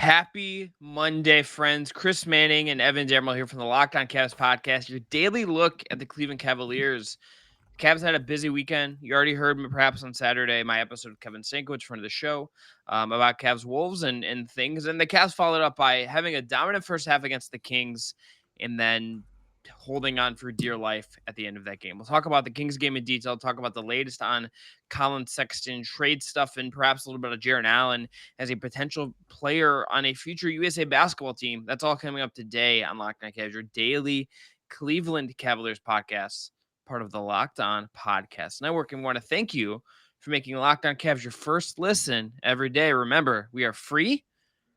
Happy Monday, friends. Chris Manning and Evan Dermal here from the Locked On Cavs podcast, your daily look at the Cleveland Cavaliers. Cavs had a busy weekend. You already heard me perhaps on Saturday, my episode of Kevin Stankiewicz, friend of the show, about Cavs Wolves and things. And the Cavs followed up by having a dominant first half against the Kings and then holding on for dear life at the end of that game. We'll talk about the Kings game in detail, talk about the latest on Collin Sexton, trade stuff, and perhaps a little bit of Jarrett Allen as a potential player on a future USA basketball team. That's all coming up today on Locked On Cavs, your daily Cleveland Cavaliers podcast, part of the Locked On Podcast Network. And we want to thank you for making Locked On Cavs your first listen every day. Remember, we are free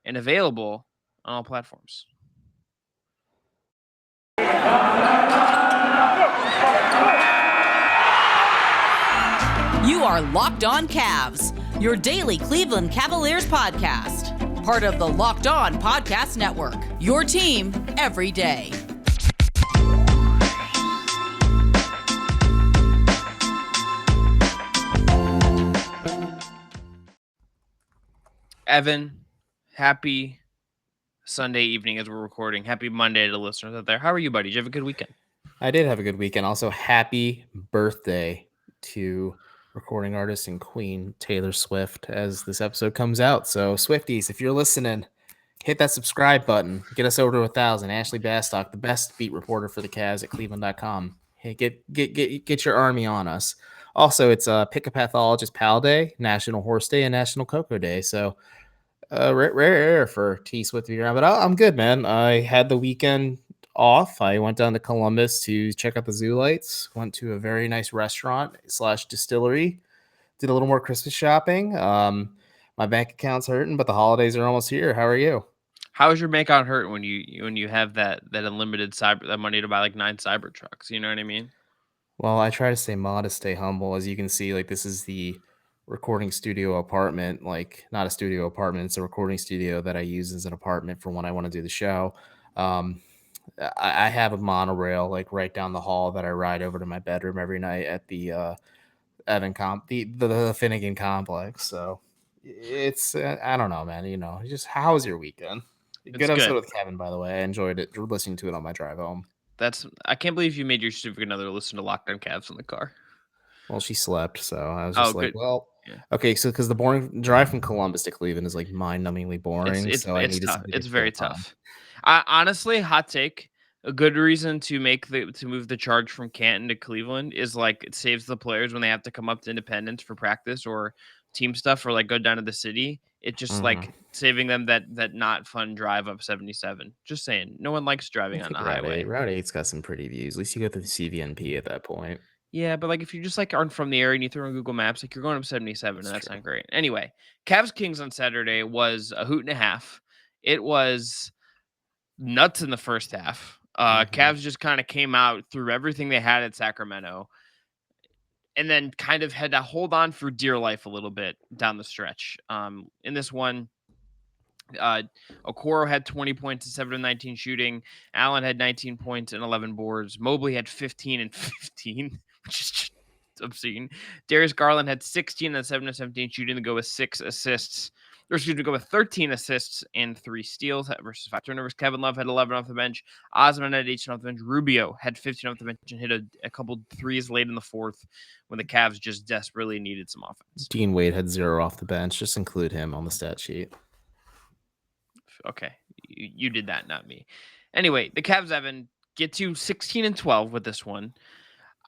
and available on all platforms. You are Locked On Cavs, your daily Cleveland Cavaliers podcast. Part of the Locked On Podcast Network, your team every day. Evan, happy Sunday evening as we're recording. Happy Monday to listeners out there. How are you, buddy? Did you have a good weekend? I did have a good weekend. Also, happy birthday to recording artist and queen Taylor Swift as this episode comes out. So, Swifties, if you're listening, hit that subscribe button. Get us over to 1,000. Ashley Bastock, the best beat reporter for the Cavs at Cleveland.com. Hey, get your army on us. Also, it's Pick a Pathologist Pal Day, National Horse Day, and National Cocoa Day. So, rare for T Swift to be around, but I'm good, man. I had the weekend off. I went down to Columbus to check out the zoo lights. Went to a very nice restaurant / distillery. Did a little more Christmas shopping. My bank account's hurting, but the holidays are almost here. How are you? How is your bank account hurt when you have that unlimited that money to buy like 9 Cybertrucks? You know what I mean? Well, I try to stay modest, stay humble. As you can see, like this is the recording studio apartment, like not a studio apartment. It's a recording studio that I use as an apartment for when I want to do the show. I have a monorail like right down the hall that I ride over to my bedroom every night at the the Finnegan complex. So it's I don't know, man. You know, just how was your weekend? Good episode with Kevin, by the way. I enjoyed it. Listening to it on my drive home. I can't believe you made your significant other listen to Locked On Cavs in the car. Well, she slept, so I was just good. Well, yeah. Okay, so because the boring drive from Columbus to Cleveland is like mind-numbingly boring, it's tough. It's very tough. Honestly, hot take. A good reason to move the charge from Canton to Cleveland is like it saves the players when they have to come up to Independence for practice or team stuff or like go down to the city. It just like saving them that not fun drive up 77. Just saying, no one likes driving on the highway. Route 8's got some pretty views. At least you go to the CVNP at that point. Yeah, but like if you just like aren't from the area and you throw on Google Maps, like you're going up 77, and that's not great. Anyway, Cavs Kings on Saturday was a hoot and a half. It was nuts in the first half. Cavs just kind of came out through everything they had at Sacramento and then kind of had to hold on for dear life a little bit down the stretch. In this one, Okoro had 20 points and 7 of 19 shooting. Allen had 19 points and 11 boards. Mobley had 15 and 15, which is just obscene. Darius Garland had 16 and 7 of 17 shooting to go with 6 assists. Go with 13 assists and 3 steals versus 5 turnovers. Kevin Love had 11 off the bench. Osman had 18 off the bench. Rubio had 15 off the bench and hit a couple threes late in the fourth when the Cavs just desperately needed some offense. Dean Wade had 0 off the bench. Just include him on the stat sheet. Okay, you did that, not me. Anyway, the Cavs, Evan, get to 16 and 12 with this one.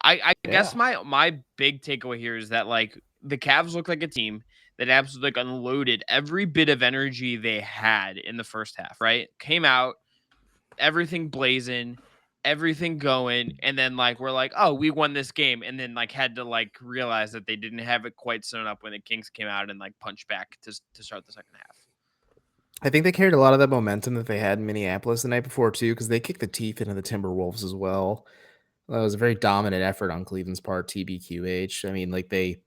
I guess my big takeaway here is that like the Cavs look like a team that absolutely like unloaded every bit of energy they had in the first half, right? Came out, everything blazing, everything going, and then like we're like, oh, we won this game, and then like had to like realize that they didn't have it quite sewn up when the Kings came out and like punched back to start the second half. I think they carried a lot of that momentum that they had in Minneapolis the night before too, because they kicked the teeth into the Timberwolves as well. It was a very dominant effort on Cleveland's part, TBQH. I mean, like they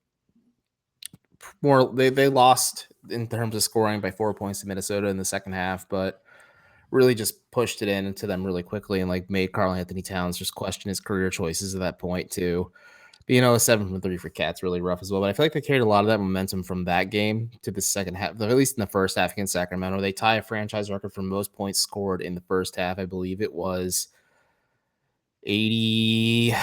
lost in terms of scoring by 4 points to Minnesota in the second half, but really just pushed it into them really quickly and like made Karl Anthony Towns just question his career choices at that point too. But, a 7 from 3 for Cat's really rough as well. But I feel like they carried a lot of that momentum from that game to the second half, at least in the first half against Sacramento. They tie a franchise record for most points scored in the first half. I believe it was 80,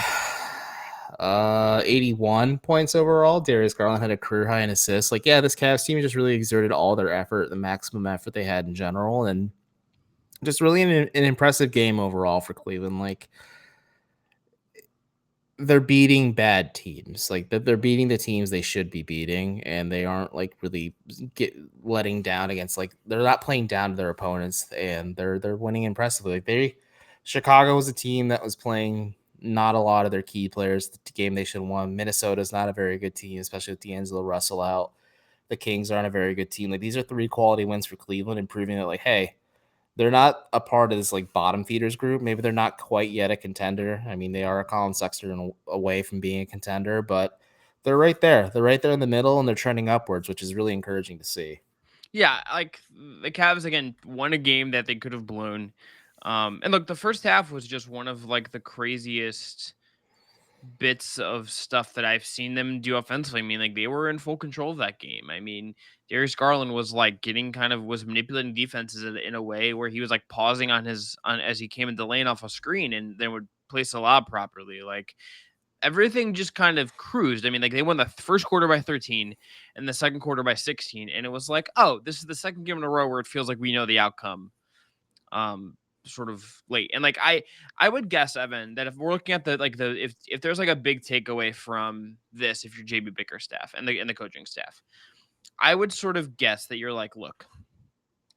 81 points overall. Darius Garland had a career high in assists. This Cavs team just really exerted all their effort, the maximum effort they had in general, and just really an impressive game overall for Cleveland. They're beating bad teams. They're beating the teams they should be beating, and they aren't really letting down against they're not playing down to their opponents, and they're winning impressively. Chicago was a team that was playing not a lot of their key players. The game they should have won. Minnesota's not a very good team, especially with D'Angelo Russell out. The Kings aren't a very good team. These are 3 quality wins for Cleveland, and proving that hey, they're not a part of this bottom feeders group. Maybe they're not quite yet a contender. I mean, they are a Colin Sexton away from being a contender, but they're right there. They're right there in the middle, and they're trending upwards, which is really encouraging to see. Yeah, the Cavs again won a game that they could have blown. And look, the first half was just one of the craziest bits of stuff that I've seen them do offensively. I mean, they were in full control of that game. I mean, Darius Garland was was manipulating defenses in a way where he was pausing on as he came into lane off a screen and then would place a lob properly. Everything just kind of cruised. I mean, they won the first quarter by 13 and the second quarter by 16. And it was oh, this is the second game in a row where it feels like we know the outcome. Sort of late. And I would guess, Evan, that if we're looking at if there's a big takeaway from this, if you're JB Bickerstaff and the coaching staff, I would sort of guess that you're look,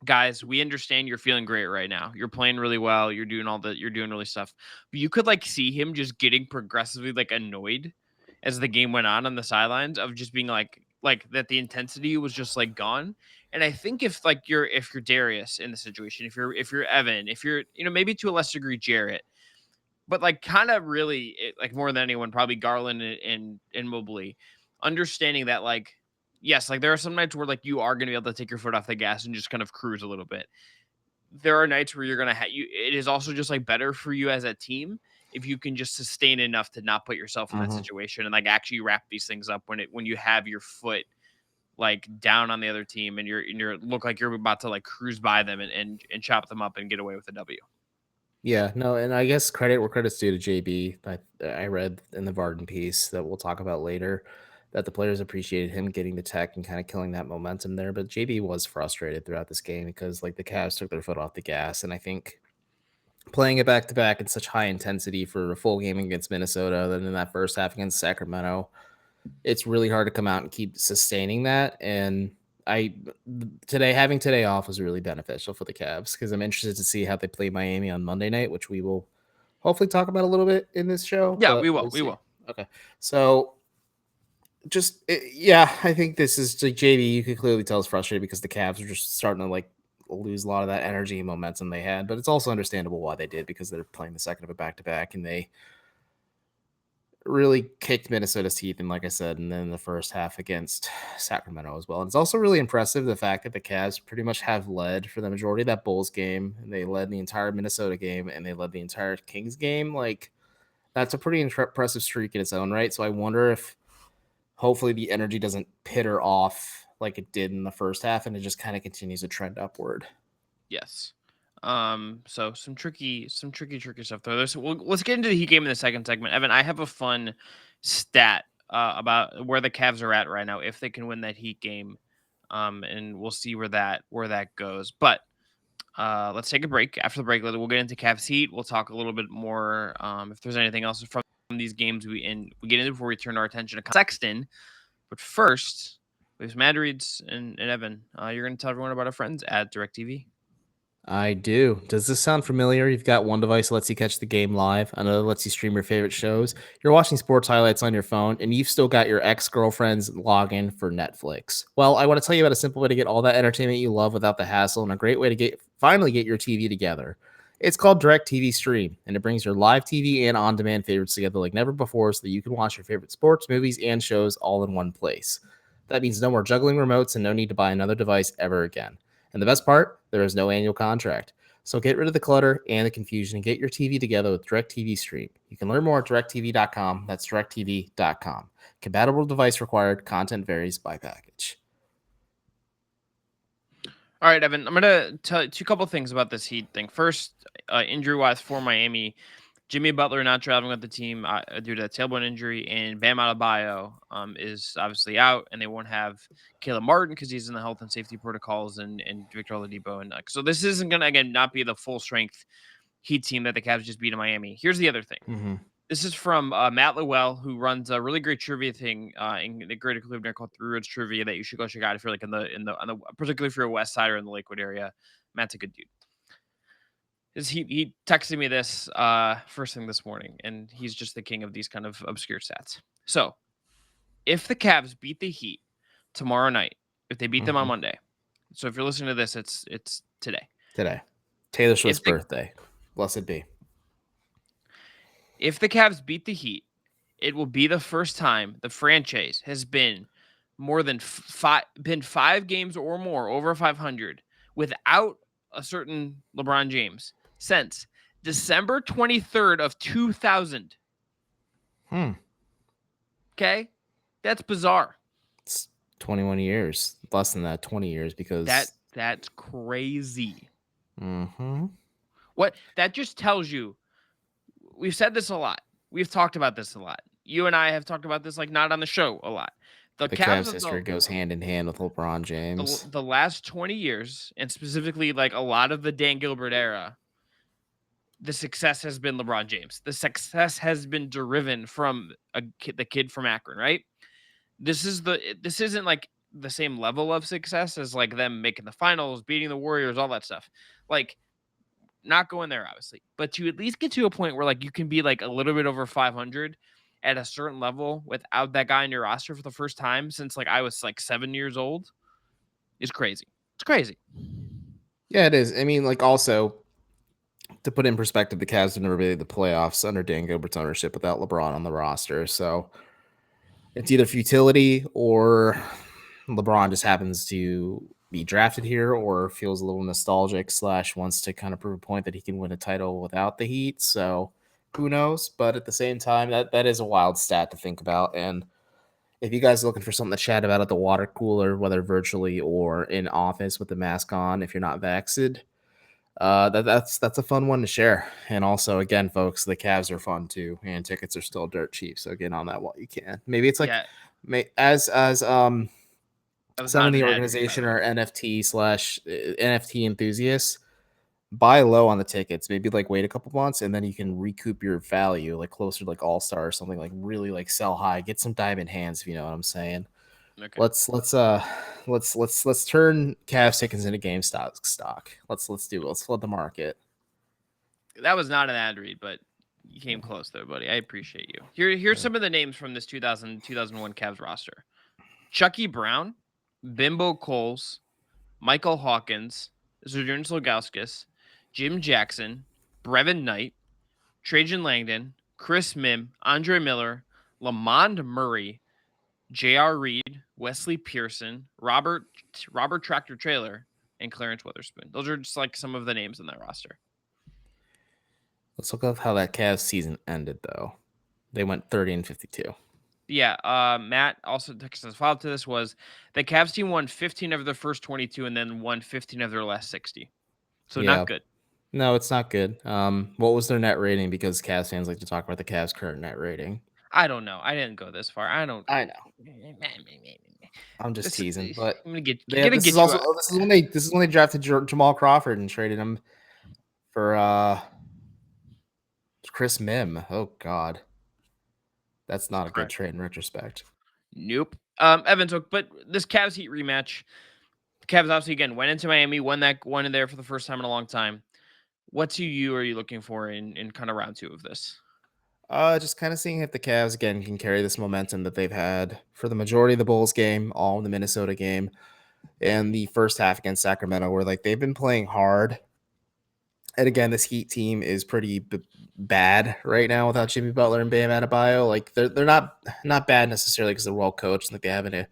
guys, we understand you're feeling great right now. You're playing really well. You're doing really stuff. But you could see him just getting progressively annoyed as the game went on the sidelines of just being like that the intensity was just gone. And I think if you're Darius in the situation, if you're Evan, if you're maybe to a lesser degree Jarrett, but kind of really more than anyone probably Garland and Mobley, understanding that yes, there are some nights where you are going to be able to take your foot off the gas and just kind of cruise a little bit. There are nights where you're going to it is also just better for you as a team if you can just sustain enough to not put yourself in that situation and actually wrap these things up when you have your foot down on the other team and you're look like you're about to cruise by them and chop them up and get away with a W. Yeah, no, and I guess credit where credit's due to JB. I read in the Varden piece that we'll talk about later that the players appreciated him getting the tech and kind of killing that momentum there. But JB was frustrated throughout this game because the Cavs took their foot off the gas, and I think playing it back to back in such high intensity for a full game against Minnesota, then in that first half against Sacramento, it's really hard to come out and keep sustaining that. And having today off was really beneficial for the Cavs because I'm interested to see how they play Miami on Monday night, which we will hopefully talk about a little bit in this show. Yeah, we will. We will. Okay. So I think this is JB. You could clearly tell is frustrated because the Cavs are just starting to lose a lot of that energy and momentum they had, but it's also understandable why they did because they're playing the second of a back-to-back and they really kicked Minnesota's teeth, and like I said, and then the first half against Sacramento as well. And it's also really impressive the fact that the Cavs pretty much have led for the majority of that Bulls game, and they led the entire Minnesota game, and they led the entire Kings game. That's a pretty impressive streak in its own right. So I wonder if hopefully the energy doesn't pitter off like it did in the first half, and it just kind of continues to trend upward. Yes. So some tricky stuff there. So let's get into the Heat game in the second segment. Evan, I have a fun stat about where the Cavs are at right now if they can win that Heat game. And we'll see where that goes. But let's take a break. After the break, we'll get into Cavs Heat. We'll talk a little bit more if there's anything else from these games we get into before we turn our attention to Sexton. But first, we have some ad reads, and Evan, you're going to tell everyone about our friends at DirecTV. I do. Does this sound familiar? You've got one device that lets you catch the game live, another lets you stream your favorite shows. You're watching sports highlights on your phone, and you've still got your ex-girlfriend's login for Netflix. Well, I want to tell you about a simple way to get all that entertainment you love without the hassle, and a great way to finally get your TV together. It's called DirecTV Stream, and it brings your live TV and on-demand favorites together like never before so that you can watch your favorite sports, movies, and shows all in one place. That means no more juggling remotes and no need to buy another device ever again. And the best part, there is no annual contract. So get rid of the clutter and the confusion and get your TV together with DirecTV Stream. You can learn more at directv.com. That's directv.com. Compatible device required. Content varies by package. All right, Evan, I'm going to tell you a couple things about this Heat thing. First, injury-wise for Miami, Jimmy Butler not traveling with the team due to that tailbone injury, and Bam Adebayo is obviously out, and they won't have Caleb Martin because he's in the health and safety protocols, and Victor Oladipo. And so this isn't going to, again, not be the full-strength Heat team that the Cavs just beat in Miami. Here's the other thing. Mm-hmm. This is from Matt Lewell, who runs a really great trivia thing in the Greater Cleveland area called Three Roads Trivia that you should go check out if you're like particularly if you're a West Side or in the Lakewood area. Matt's a good dude. He texted me this first thing this morning, and he's just the king of these kind of obscure stats. So, if the Cavs beat the Heat tomorrow night, if they beat them on Monday, so if you're listening to this, it's today. Taylor Swift's birthday. Blessed be. If the Cavs beat the Heat, it will be the first time the franchise has been more than 5 games or more over 500 without a certain LeBron James since December 23rd of 2000. Okay? That's bizarre. It's 21 years. Less than that, 20 years because that's crazy. Mm-hmm. What that just tells you, we've said this a lot. We've talked about this a lot. You and I have talked about this, like, not on the show a lot. The Cavs history goes hand in hand with LeBron James. The last 20 years, and specifically like a lot of the Dan Gilbert era, the success has been LeBron James. The success has been driven from the kid from Akron, right? This isn't like the same level of success as like them making the finals, beating the Warriors, all that stuff. Like, not going there, obviously, but to at least get to a point where like you can be like a little bit over 500 at a certain level without that guy in your roster for the first time since like I was like 7 years old is crazy. It's crazy. Yeah, it is. I mean, like, also to put in perspective, the Cavs have never made the playoffs under Dan Gilbert's ownership without LeBron on the roster. So it's either futility or LeBron just happens to be drafted here or feels a little nostalgic / wants to kind of prove a point that he can win a title without the Heat. So who knows? But at the same time, that is a wild stat to think about. And if you guys are looking for something to chat about at the water cooler, whether virtually or in office with the mask on, if you're not vaxxed, that's a fun one to share. And also, again, folks, the Cavs are fun too, and tickets are still dirt cheap. So get on that while you can. Maybe it's like as some of the organization are NFT enthusiasts. Buy low on the tickets, maybe like wait a couple months and then you can recoup your value like closer to like All-Star or something, like really like sell high, get some diamond hands, if you know what I'm saying. Okay. Let's turn Cavs tickets into GameStop stock. Let's flood the market. That was not an ad read, but you came close there, buddy. I appreciate you. Here's some of the names from this 2001 Cavs roster. Chucky Brown, Bimbo Coles, Michael Hawkins, Zydrunas Ilgauskas, Jim Jackson, Brevin Knight, Trajan Langdon, Chris Mim, Andre Miller, Lamond Murray, J.R. Reed, Wesley Pearson, Robert Tractor Trailer, and Clarence Witherspoon. Those are just like some of the names in that roster. Let's look at how that Cavs season ended, though. They went 30-52. Yeah, Matt also texted us follow-up to this was the Cavs team won 15 of their first 22 and then won 15 of their last 60. So not good. No, it's not good. What was their net rating? Because Cavs fans like to talk about the Cavs' current net rating. I don't know. I didn't go this far. I know. I'm just teasing, but I'm gonna this is when they drafted Jamal Crawford and traded him for Chris Mim. Oh God, that's not a good trade in retrospect. Nope. Evan took, but this Cavs Heat rematch. The Cavs obviously again went into Miami, won in there for the first time in a long time. What are you looking for in kind of round 2 of this? Just kind of seeing if the Cavs again can carry this momentum that they've had for the majority of the Bulls game, all in the Minnesota game, and the first half against Sacramento, where like they've been playing hard. And again, this Heat team is pretty bad right now without Jimmy Butler and Bam Adebayo. Like they're not bad necessarily because they're well coached. Like they have an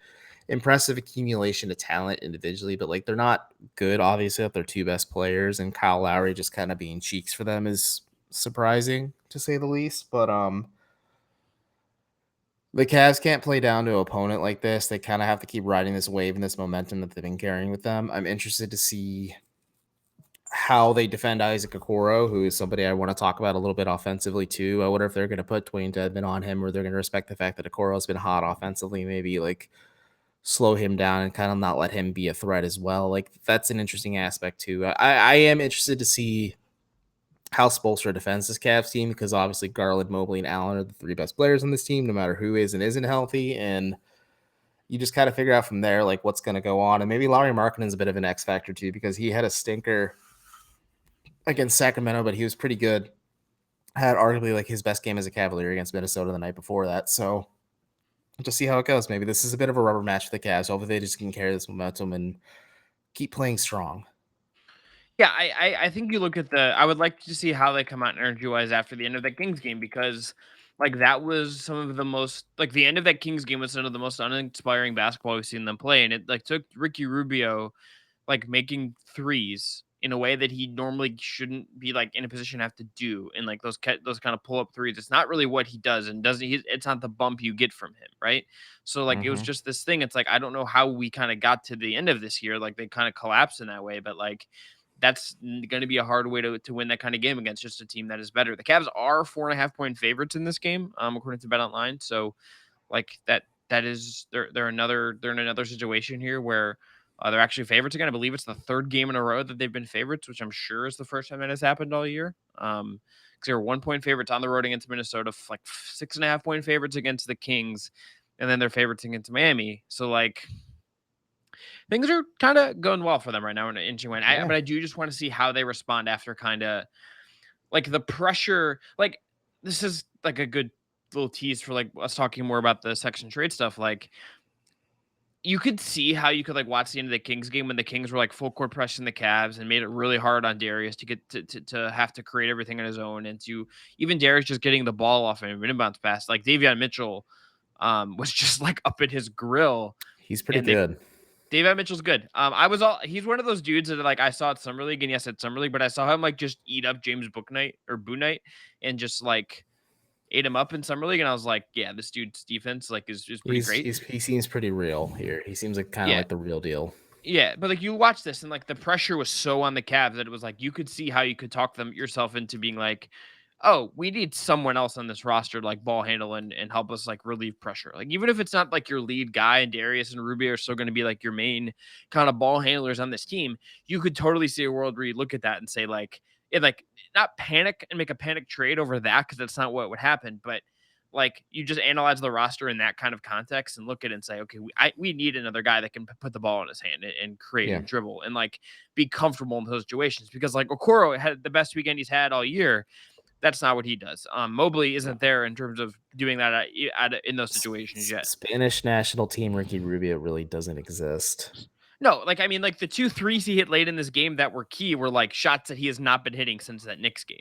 impressive accumulation of talent individually, but like they're not good, obviously, at their two best players, and Kyle Lowry just kind of being cheeks for them is surprising to say the least. But the Cavs can't play down to an opponent like this. They kind of have to keep riding this wave and this momentum that they've been carrying with them. I'm interested to see how they defend Isaac Okoro, who is somebody I want to talk about a little bit offensively too. I wonder if they're going to put Dwayne Dedmon on him, or they're going to respect the fact that Okoro has been hot offensively, maybe like slow him down and kind of not let him be a threat as well. Like that's an interesting aspect too. I am interested to see how Spoelstra defends this Cavs team, because obviously Garland, Mobley, and Allen are the three best players on this team, no matter who is and isn't healthy. And you just kind of figure out from there like what's going to go on. And maybe Lauri Markkanen is a bit of an X factor too, because he had a stinker against Sacramento, but he was pretty good. Had arguably like his best game as a Cavalier against Minnesota the night before that. So just see how it goes. Maybe this is a bit of a rubber match for the Cavs. Hopefully they just can carry this momentum and keep playing strong. Yeah, I think you look at I would like to see how they come out energy-wise after the end of that Kings game, because like that was some of the most like the end of that Kings game was some of the most uninspiring basketball we've seen them play. And it like took Ricky Rubio like making threes in a way that he normally shouldn't be like in a position to have to do, and like those kind of pull up threes. It's not really what he does, and it's not the bump you get from him, right? So like it was just this thing. It's like I don't know how we kind of got to the end of this year, like they kind of collapsed in that way, but like that's going to be a hard way to win that kind of game against just a team that is better. The Cavs are 4.5 point favorites in this game, according to BetOnline. So like that is they're in another situation here where they're actually favorites again. I believe it's the third game in a row that they've been favorites, which I'm sure is the first time that has happened all year. Because they were 1 point favorites on the road against Minnesota, like 6.5 point favorites against the Kings, and then they're favorites against Miami. So like things are kind of going well for them right now in win. Yeah. But I do just want to see how they respond after kind of like the pressure. Like this is like a good little tease for like us talking more about the Sexton trade stuff. Like you could see how you could like watch the end of the Kings game when the Kings were like full court pressing the Cavs and made it really hard on Darius to get to have to create everything on his own, and to even Darius just getting the ball off him and inbounds pass. Like Davion Mitchell was just like up in his grill. He's pretty And good. Davion Mitchell's good. He's one of those dudes that like I saw at Summer League, and yes, at Summer League, but I saw him like just eat up James Bouknight and just like ate him up in Summer League, and I was like, yeah, this dude's defense like is pretty great. He seems pretty real here. He seems like kind of Yeah. like the real deal. Yeah, but like you watch this and like the pressure was so on the Cavs that it was like you could see how you could talk them yourself into being like, oh, we need someone else on this roster to like ball handle and help us like relieve pressure. Like even if it's not like your lead guy and Darius and Rubio are still going to be like your main kind of ball handlers on this team, you could totally see a world where you look at that and say like not panic and make a panic trade over that, because that's not what would happen, but like you just analyze the roster in that kind of context and look at it and say, okay, we need another guy that can put the ball in his hand and create and dribble and like be comfortable in those situations, because like Okoro had the best weekend he's had all year. That's not what he does. Mobley isn't there in terms of doing that in those situations yet. Spanish national team Ricky Rubio really doesn't exist. No, like I mean, like the 2 threes he hit late in this game that were key were like shots that he has not been hitting since that Knicks game.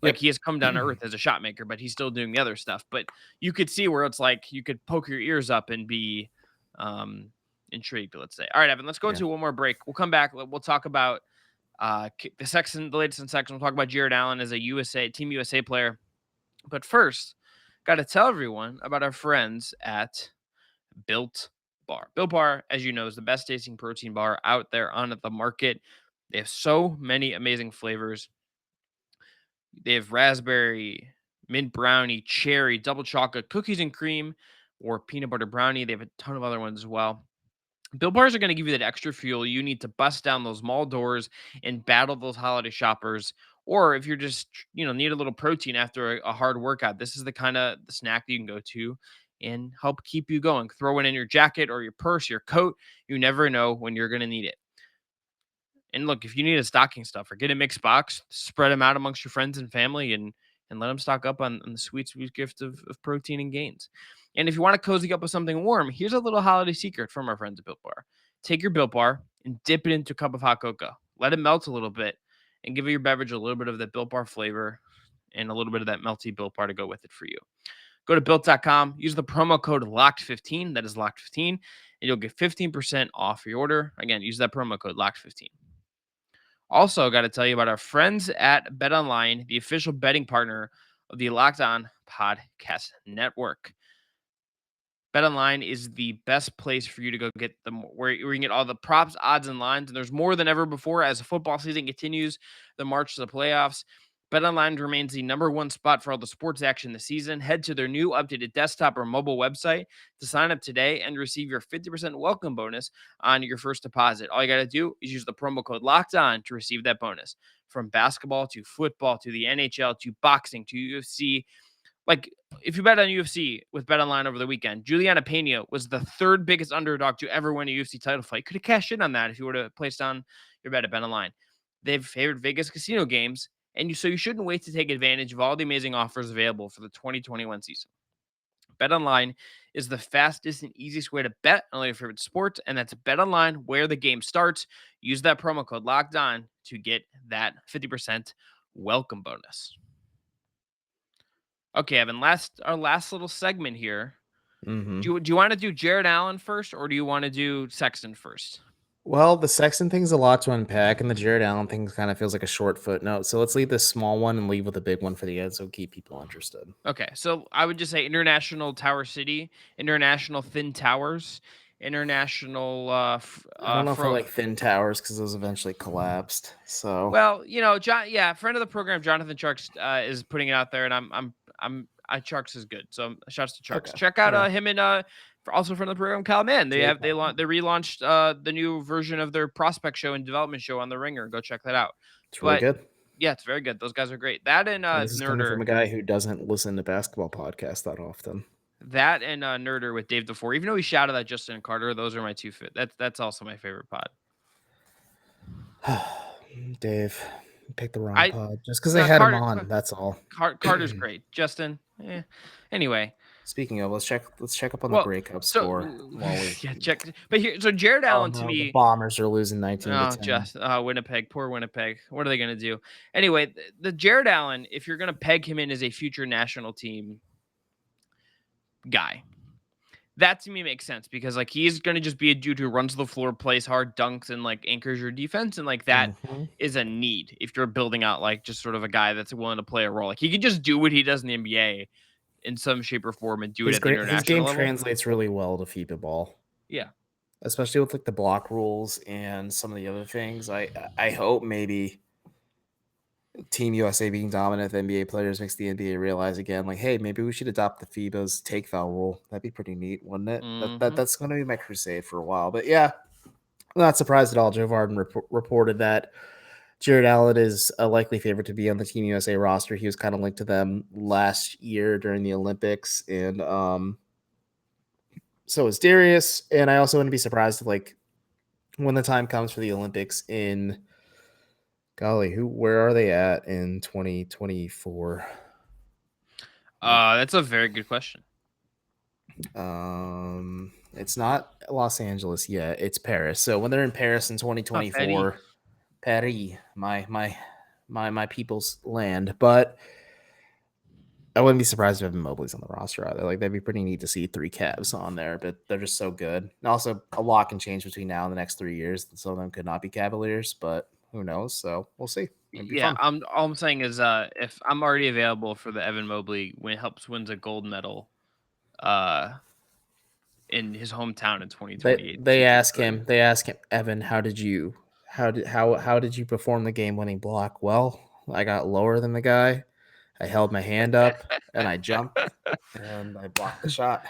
Like he has come down to earth as a shot maker, but he's still doing the other stuff. But you could see where it's like you could poke your ears up and be intrigued, let's say. All right, Evan, let's go into one more break. We'll come back. We'll talk about the latest in Sexton. We'll talk about Jared Allen as a Team USA player. But first, got to tell everyone about our friends at Built Bar. Built Bar, as you know, is the best tasting protein bar out there on the market. They have so many amazing flavors. They have raspberry, mint brownie, cherry, double chocolate, cookies and cream, or peanut butter brownie. They have a ton of other ones as well. Built Bars are going to give you that extra fuel you need to bust down those mall doors and battle those holiday shoppers. Or if you're just, need a little protein after a hard workout, this is the kind of the snack that you can go to and help keep you going. Throw it in your jacket or your purse, your coat. You never know when you're going to need it. And look, if you need a stocking stuffer, get a mixed box, spread them out amongst your friends and family, and let them stock up on the sweet gift of protein and gains. And if you want to cozy up with something warm, here's a little holiday secret from our friends at Built Bar. Take your Built Bar and dip it into a cup of hot cocoa. Let it melt a little bit and give your beverage a little bit of that Built Bar flavor and a little bit of that melty Built Bar to go with it for you. Go to Built.com, use the promo code LOCKED15, that is LOCKED15, and you'll get 15% off your order. Again, use that promo code LOCKED15. Also, got to tell you about our friends at BetOnline, the official betting partner of the Locked On Podcast Network. BetOnline is the best place for you to go get where you can get all the props, odds, and lines. And there's more than ever before as the football season continues the march to the playoffs. BetOnline remains the number one spot for all the sports action this season. Head to their new updated desktop or mobile website to sign up today and receive your 50% welcome bonus on your first deposit. All you got to do is use the promo code LOCKEDON to receive that bonus. From basketball to football to the NHL to boxing to UFC. Like, if you bet on UFC with BetOnline over the weekend, Juliana Pena was the third biggest underdog to ever win a UFC title fight. Could have cashed in on that if you would have placed on your bet at BetOnline. They've favored Vegas casino games, and so you shouldn't wait to take advantage of all the amazing offers available for the 2021 season. BetOnline is the fastest and easiest way to bet on all your favorite sports, and that's BetOnline where the game starts. Use that promo code LOCKEDON to get that 50% welcome bonus. Okay, Evan, our last little segment here. Mm-hmm. Do you want to do Jared Allen first, or do you want to do Sexton first? Well, the Sexton thing's a lot to unpack, and the Jared Allen thing kind of feels like a short footnote. So let's leave this small one and leave with the big one for the end, so keep people interested. Okay, so I would just say International Tower City, International Thin Towers, International. I don't know if I like Thin Towers because those eventually collapsed. So well, John, friend of the program, Jonathan Charks, is putting it out there, and Charks is good. So shouts to Charks. Okay. Check out him and also from the program, Kyle Mann. They relaunched the new version of their prospect show and development show on the Ringer. Go check that out. It's really good. Yeah, it's very good. Those guys are great. That and this is coming from a guy who doesn't listen to basketball podcasts that often. That and Nerder with Dave DeFore. Even though he shouted at Justin Carter, those are my two fit. That's also my favorite pod. Dave, you picked the wrong pod just because I had him on. That's all. Carter's great. Justin. Anyway. Speaking of, let's check up on the breakup score. Check. But here, so Jared Allen to me, the Bombers are losing 19-10. Winnipeg, poor Winnipeg. What are they going to do? Anyway, the Jared Allen, if you're going to peg him in as a future national team guy, that to me makes sense because like he's going to just be a dude who runs the floor, plays hard, dunks, and like anchors your defense, and like that is a need if you're building out like just sort of a guy that's willing to play a role. Like he can just do what he does in the NBA. In some shape or form and do it at the international His game level. Translates really well to FIBA ball. Yeah. Especially with like the block rules and some of the other things. I hope maybe Team USA being dominant with NBA players makes the NBA realize again, like, hey, maybe we should adopt the FIBA's take foul rule. That'd be pretty neat, wouldn't it? Mm-hmm. That's going to be my crusade for a while. But yeah, I'm not surprised at all. Joe Varden reported that Jared Allen is a likely favorite to be on the Team USA roster. He was kind of linked to them last year during the Olympics, and so is Darius. And I also wouldn't be surprised if, like, when the time comes for the Olympics in, where are they at in 2024? That's a very good question. It's not Los Angeles yet. It's Paris. So when they're in Paris in 2024. Paris, my people's land, but I wouldn't be surprised if Evan Mobley's on the roster either. Like that'd be pretty neat to see 3 Cavs on there, but they're just so good. And also, a lot can change between now and the next 3 years. Some of them could not be Cavaliers, but who knows? So we'll see. Yeah, all I'm saying is, if I'm already available for the Evan Mobley wins a gold medal, in his hometown in 2028. They ask him, Evan, how did you perform the game-winning block? Well, I got lower than the guy. I held my hand up and I jumped and I blocked the shot.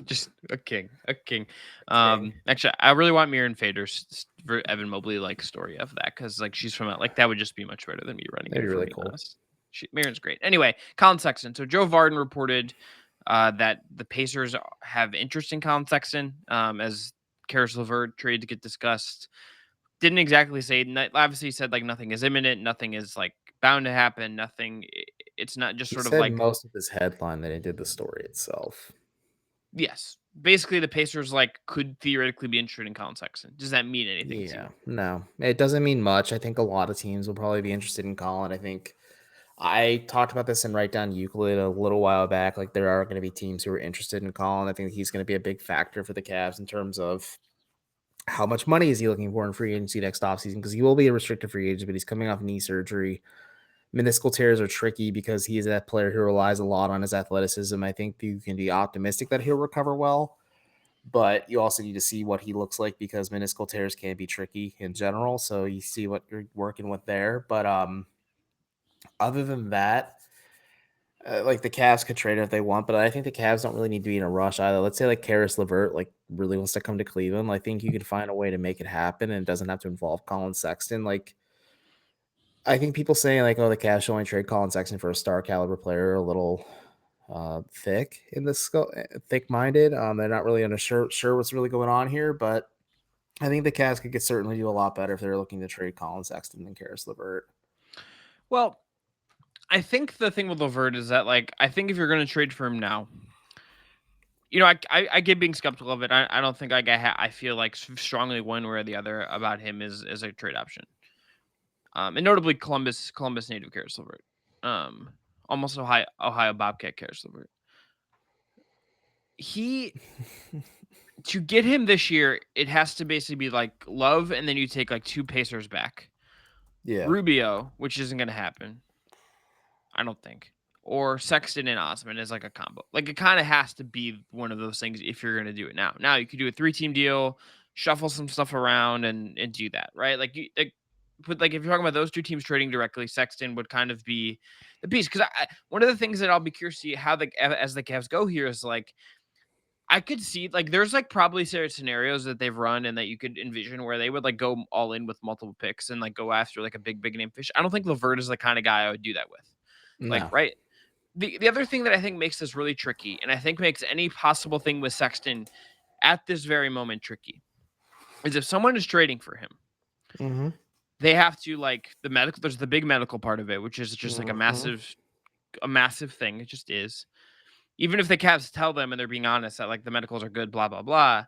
Just a king. Actually, I really want Miriam Fader's Evan Mobley like story of that because like she's from like that would just be much better than me running. That'd be really cool. Miriam's great. Anyway, Colin Sexton. So Joe Varden reported that the Pacers have interest in Colin Sexton as Karis LeVert trade to get discussed. Didn't exactly say, obviously said like nothing is imminent, nothing is like bound to happen, nothing. It's not just sort of like most of his headline that he did the story itself. Yes. Basically, the Pacers like could theoretically be interested in Colin Sexton. Does that mean anything? Yeah, no, it doesn't mean much. I think a lot of teams will probably be interested in Colin. I think I talked about this in Write Down Euclid a little while back. Like, there are going to be teams who are interested in Colin. I think he's going to be a big factor for the Cavs in terms of how much money is he looking for in free agency next offseason, because he will be a restricted free agent, but he's coming off knee surgery. Meniscal tears are tricky because he is that player who relies a lot on his athleticism. I think you can be optimistic that he'll recover well, but you also need to see what he looks like, because meniscal tears can be tricky in general. So you see what you're working with there. But other than that, like, the Cavs could trade him if they want, but I think the Cavs don't really need to be in a rush either. Let's say like Karis LeVert like really wants to come to Cleveland. I think you can find a way to make it happen, and it doesn't have to involve Colin Sexton. Like, I think people saying like, oh, the Cavs should only trade Colin Sexton for a star caliber player are a little thick-minded. They're not really sure what's really going on here, but I think the Cavs could certainly do a lot better if they're looking to trade Colin Sexton than Karis LeVert. Well, I think the thing with LeVert is that, like, I think if you're going to trade for him now, you know, I get being skeptical of it. I don't think I feel like strongly one way or the other about him as a trade option. And notably Columbus native Karis LeVert. Almost Ohio Bobcat Karis LeVert. To get him this year, it has to basically be like Love, and then you take like 2 Pacers back. Yeah. Rubio, which isn't going to happen, I don't think. Or Sexton and Osman is like a combo. Like, it kind of has to be one of those things if you're going to do it now. Now you could do a 3-team deal, shuffle some stuff around, and do that, right? Like, but like if you're talking about those 2 teams trading directly, Sexton would kind of be the piece. Because one of the things that I'll be curious to see how as the Cavs go here is like, I could see like there's like probably scenarios that they've run and that you could envision where they would like go all in with multiple picks and like go after like a big name fish. I don't think LeVert is the kind of guy I would do that with. Like, No. right. The other thing that I think makes this really tricky, and I think makes any possible thing with Sexton at this very moment tricky, is if someone is trading for him, they have to like there's the big medical part of it, which is just like a massive thing. It just is. Even if the Cavs tell them and they're being honest that like the medicals are good, blah, blah, blah,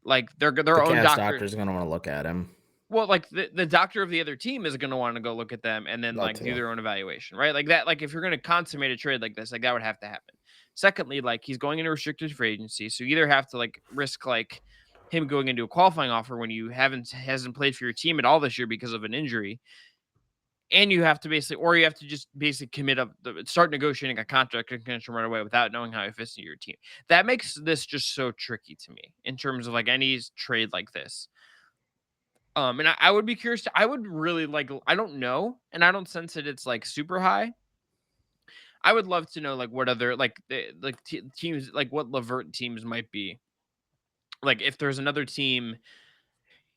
like their the own Cavs doctor doctor's going to want to look at him. Well, like the doctor of the other team is going to want to go look at them and then like do their own evaluation, right? Like that, like if you're going to consummate a trade like this, like that would have to happen. Secondly, like he's going into restricted free agency, so you either have to like risk like him going into a qualifying offer when you hasn't played for your team at all this year because of an injury, and you have to you have to just basically start negotiating a contract extension right away without knowing how it fits into your team. That makes this just so tricky to me in terms of like any trade like this. And I would be curious I would really like, I don't know, and I don't sense that it's like super high. I would love to know like what other teams, like what LeVert teams might be. Like if there's another team,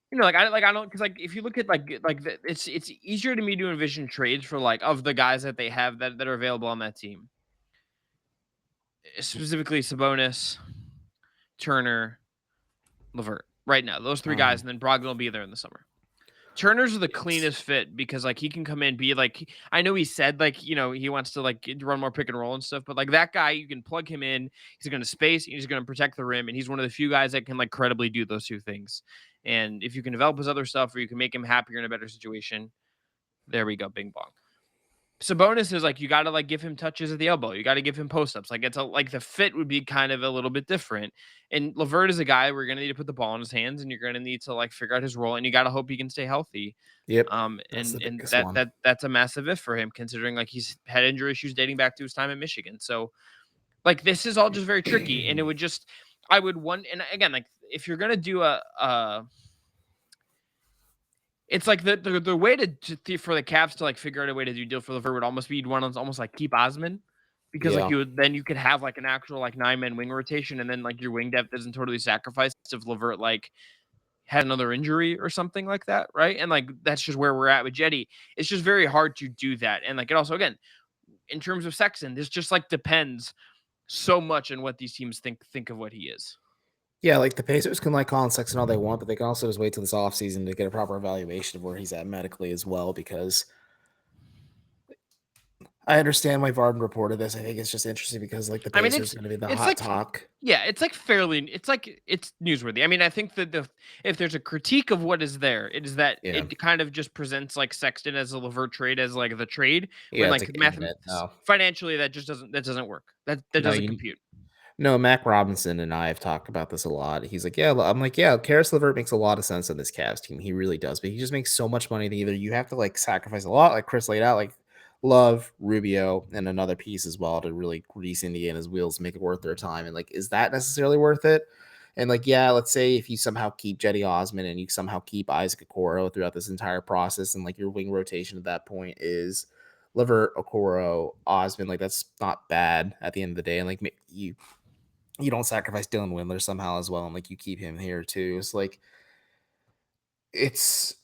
you know, I don't, because like if you look at it's easier to me to envision trades for like of the guys that they have that are available on that team. Specifically Sabonis, Turner, LeVert. Right now, those 3 guys, and then Brogdon will be there in the summer. Turner's the cleanest fit because like he can come in, be like, I know he said like, you know, he wants to like run more pick and roll and stuff, but like that guy, you can plug him in. He's going to space, he's going to protect the rim, and he's one of the few guys that can like credibly do those 2 things. And if you can develop his other stuff, or you can make him happier in a better situation, there we go, bing bong. Sabonis is like, you got to like give him touches at the elbow. You got to give him post-ups. Like it's like the fit would be kind of a little bit different. And LeVert is a guy we're going to need to put the ball in his hands, and you're going to need to like figure out his role, and you got to hope he can stay healthy. Yep. And that's a massive if for him, considering like he's had injury issues dating back to his time in Michigan. So like this is all just very tricky, and it would just, and again, like if you're going to do it's like the way for the Cavs to like figure out a way to do deal for LeVert would almost be, you'd want to almost like keep Osman, because like you could have like an actual like 9-man wing rotation, and then like your wing depth isn't totally sacrificed if LeVert like had another injury or something like that, right? And like that's just where we're at with Jetty. It's just very hard to do that, and like it also, again, in terms of Sexton, this just like depends so much on what these teams think of what he is. Yeah, like the Pacers can like Colin Sexton all they want, but they can also just wait till this offseason to get a proper evaluation of where he's at medically as well, because I understand why Varden reported this. I think it's just interesting because like the I mean, Pacers are going to be the it's hot like talk. yeah, it's like it's newsworthy. I mean, I think that if there's a critique of what is there, it is that Yeah. it kind of just presents like Sexton as a Levert trade as like the trade when Yeah, it's like like imminent. No, financially that doesn't work. That no, doesn't you compute. no. Mac Robinson and I have talked about this a lot. He's like, yeah, I'm like, yeah. Karis LeVert makes a lot of sense on this Cavs team. He really does, but he just makes so much money that either you have to like sacrifice a lot, like Chris laid out, like Love, Rubio, and another piece as well to really grease Indiana's wheels, make it worth their time. And like, is that necessarily worth it? And like, yeah, let's say if you somehow keep Jetty Osman and you somehow keep Isaac Okoro throughout this entire process, and like your wing rotation at that point is Levert, Okoro, Osman, like that's not bad at the end of the day. And like you don't sacrifice Dylan Windler somehow as well, and like you keep him here too. It's like it's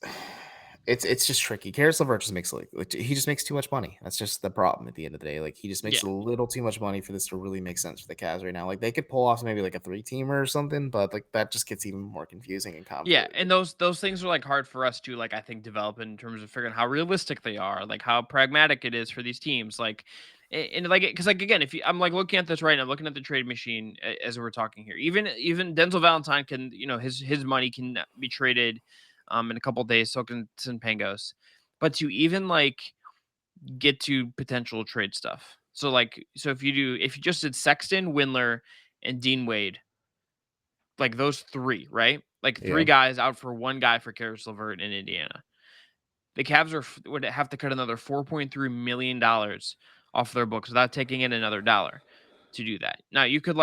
it's just tricky. Karis LeVert just makes like he just makes too much money. That's just the problem at the end of the day. Like he just makes Yeah. a little too much money for this to really make sense for the Cavs right now. Like they could pull off maybe like a 3-teamer or something, but like that just gets even more confusing and Yeah, complicated. and those things are like hard for us to like I think develop in terms of figuring out how realistic they are, like how pragmatic it is for these teams, like and like because like again, if you, I'm like looking at this right now, looking at the trade machine as we're talking here, even Denzel Valentine can his money can be traded in a couple days, so can Pangos, but to even like get to potential trade stuff. So if you just did Sexton, Windler, and Dean Wade, like those three, right? Like three Yeah. guys out for one guy for Karis LeVert in Indiana. The Cavs would have to cut another $4.3 million off their books without taking in another dollar to do that. Now you could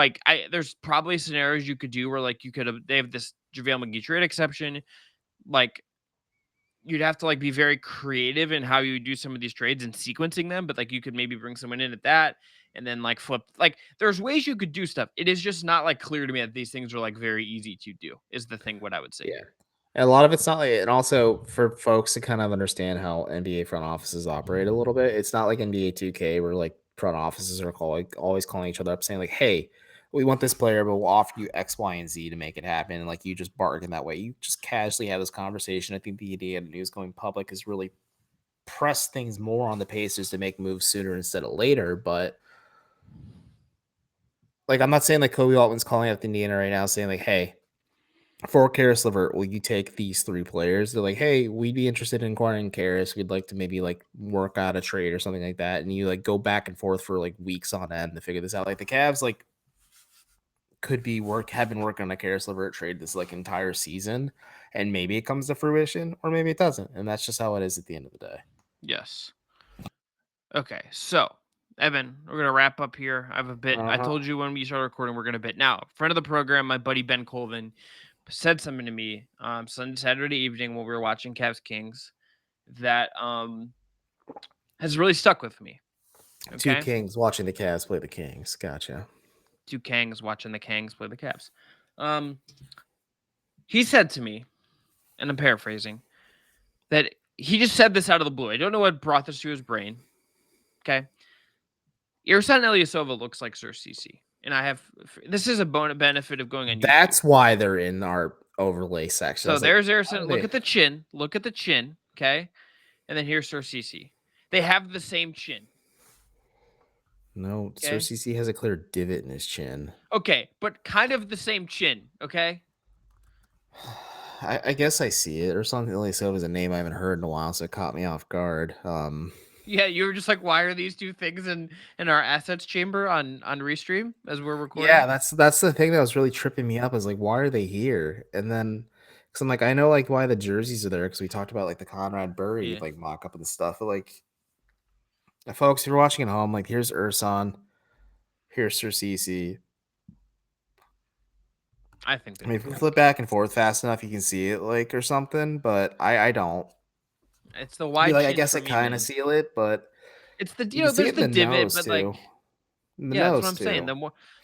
there's probably scenarios you could do where like they have this JaVale McGee trade exception. Like you'd have to like be very creative in how you do some of these trades and sequencing them, but like you could maybe bring someone in at that and then like flip. Like there's ways you could do stuff. It is just not like clear to me that these things are like very easy to do is the thing what I would say Yeah. here. And a lot of it's not like, and also for folks to kind of understand how NBA front offices operate a little bit, it's not like NBA 2K where like front offices are always calling each other up saying like, hey, we want this player, but we'll offer you X, Y, and Z to make it happen. And like you just bargain that way. You just casually have this conversation. I think the idea of news going public is really press things more on the Pacers to make moves sooner instead of later. But like, I'm not saying like Kobe Altman's calling up Indiana right now saying like, hey, for Karis LeVert, will you take these 3 players? They're like, hey, we'd be interested in acquiring Karis. We'd like to maybe like work out a trade or something like that. And you like go back and forth for like weeks on end to figure this out. Like the Cavs like have been working on a Karis LeVert trade this like entire season, and maybe it comes to fruition or maybe it doesn't. And that's just how it is at the end of the day. Yes. Okay. So, Evan, we're going to wrap up here. I have a bit. I told you when we started recording, we're going to bit. Now, friend of the program, my buddy Ben Colvin, said something to me Saturday evening when we were watching Cavs Kings that has really stuck with me. Two Okay. Kings watching the Cavs play the Kings. Gotcha. 2 Kangs watching the Kangs play the Cavs. He said to me, and I'm paraphrasing, that he just said this out of the blue. I don't know what brought this to his brain. Okay. Ersan Ilyasova looks like Sir CC. And this is a benefit of going on YouTube. That's why they're in our overlay section. So there's Ersan. Look at the chin. Look at the chin. Okay. And then here's Sir CC. They have the same chin. No, Sir CC has a clear divot in his chin. Okay, but kind of the same chin, okay? I guess I see it. Or something like so is a name I haven't heard in a while, so it caught me off guard. Yeah, you were just like, why are these two things in our assets chamber on Restream as we're recording? Yeah, that's the thing that was really tripping me up is like, why are they here? And then because I'm like, I know like why the jerseys are there because we talked about like the Conrad Burry like mock up and stuff. But like, folks, if you're watching at home, like here's Ersan, here's Sir CC. I think I mean, if we flip back and forth fast enough, you can see it like or something, but I don't. It's the wide. Like, I guess I kind of seal it, but it's the there's the divot, but too. like yeah, that's what I'm saying.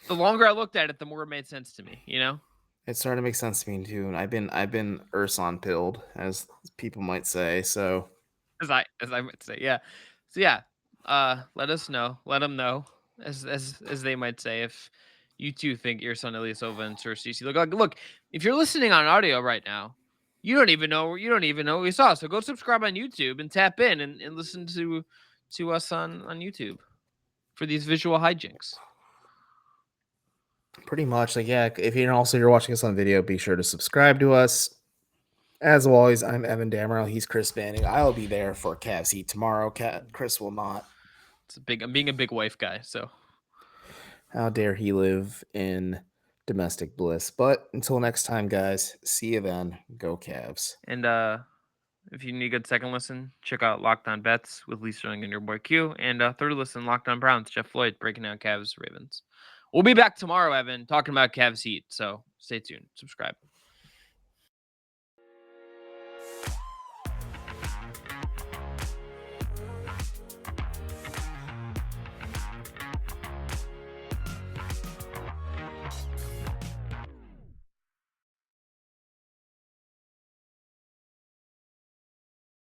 The longer I looked at it, the more it made sense to me. You know, it's starting to make sense to me too. And I've been Ersan pilled, as people might say. So as I might say, yeah. So yeah, let us know. Let them know, as they might say, if you too think Ersan Ilyasova and Sir CC look. If you're listening on audio right now, you don't even know what we saw. So go subscribe on YouTube and tap in and listen to to us on YouTube for these visual hijinks. Pretty much. Like, yeah, if you're watching us on video, be sure to subscribe to us. As always, I'm Evan Damerl. He's Chris Manning. I'll be there for Cavs Heat tomorrow. Chris will not. I'm being a big wife guy, so how dare he live in domestic bliss. But until next time, guys, see you then. Go Cavs. And if you need a good second listen, check out Locked On Bets with Lee Sterling and your boy Q. And third listen, Locked On Browns, Jeff Floyd breaking down Cavs Ravens. We'll be back tomorrow, Evan, talking about Cavs Heat. So stay tuned. Subscribe.